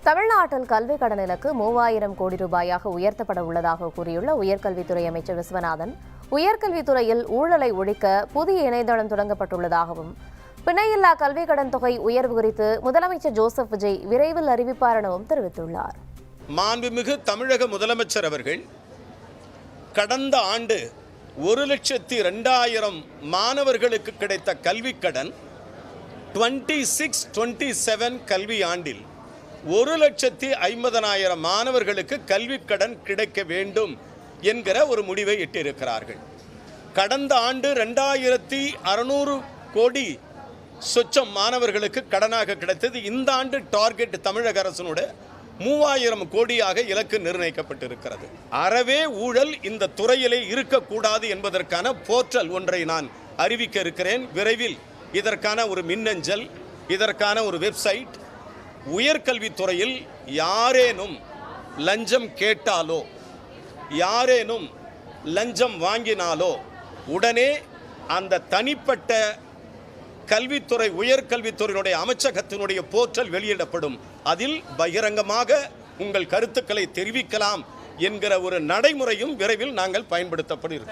தமிழ்நாட்டில் கல்வி கடன் இலக்கு 3000 கோடி ரூபாயாக உயர்த்தப்பட உள்ளதாக கூறியுள்ள உயர்கல்வித்துறை அமைச்சர் விஸ்வநாதன், உயர்கல்வித்துறையில் ஊழலை ஒழிக்க புதிய இணையதளம் தொடங்கப்பட்டுள்ளதாகவும், பிணையில்லா கல்வி கடன் தொகை உயர்வு குறித்து முதலமைச்சர் ஜோசப் விஜய் விரைவில் அறிவிப்பார் எனவும் தெரிவித்துள்ளார். மாண்புமிகு தமிழக முதலமைச்சர் அவர்கள் கடந்த ஆண்டு 1,02,000 மாணவர்களுக்கு கிடைத்த கல்விக் கடன் 26-27 கல்வி ஆண்டில் 1,50,000 மாணவர்களுக்கு கல்விக் கடன் கிடைக்க வேண்டும் என்கிற ஒரு முடிவை எட்டியிருக்கிறார்கள். கடந்த ஆண்டு 2,600 கோடி சொச்சம் மாணவர்களுக்கு கடனாக கிடைத்தது. இந்த ஆண்டு டார்கெட் தமிழக அரசனோட 3,000 கோடியாக இலக்கு நிர்ணயிக்கப்பட்டிருக்கிறது. அறவே ஊழல் இந்த துறையிலே இருக்கக்கூடாது என்பதற்கான போர்ட்டல் ஒன்றை நான் அறிவிக்க இருக்கிறேன். விரைவில் இதற்கான ஒரு மின்னஞ்சல், இதற்கான ஒரு வெப்சைட், உயர்கல்வித்துறையில் யாரேனும் லஞ்சம் கேட்டாலோ, யாரேனும் லஞ்சம் வாங்கினாலோ உடனே அந்த தனிப்பட்ட கல்வித்துறை உயர்கல்வித்துறையினுடைய அமைச்சகத்தினுடைய போர்ட்டல் வெளியிடப்படும். அதில் பகிரங்கமாக உங்கள் கருத்துக்களை தெரிவிக்கலாம் என்கிற ஒரு நடைமுறையும் விரைவில் நாங்கள் பயன்படுத்தப்படும்.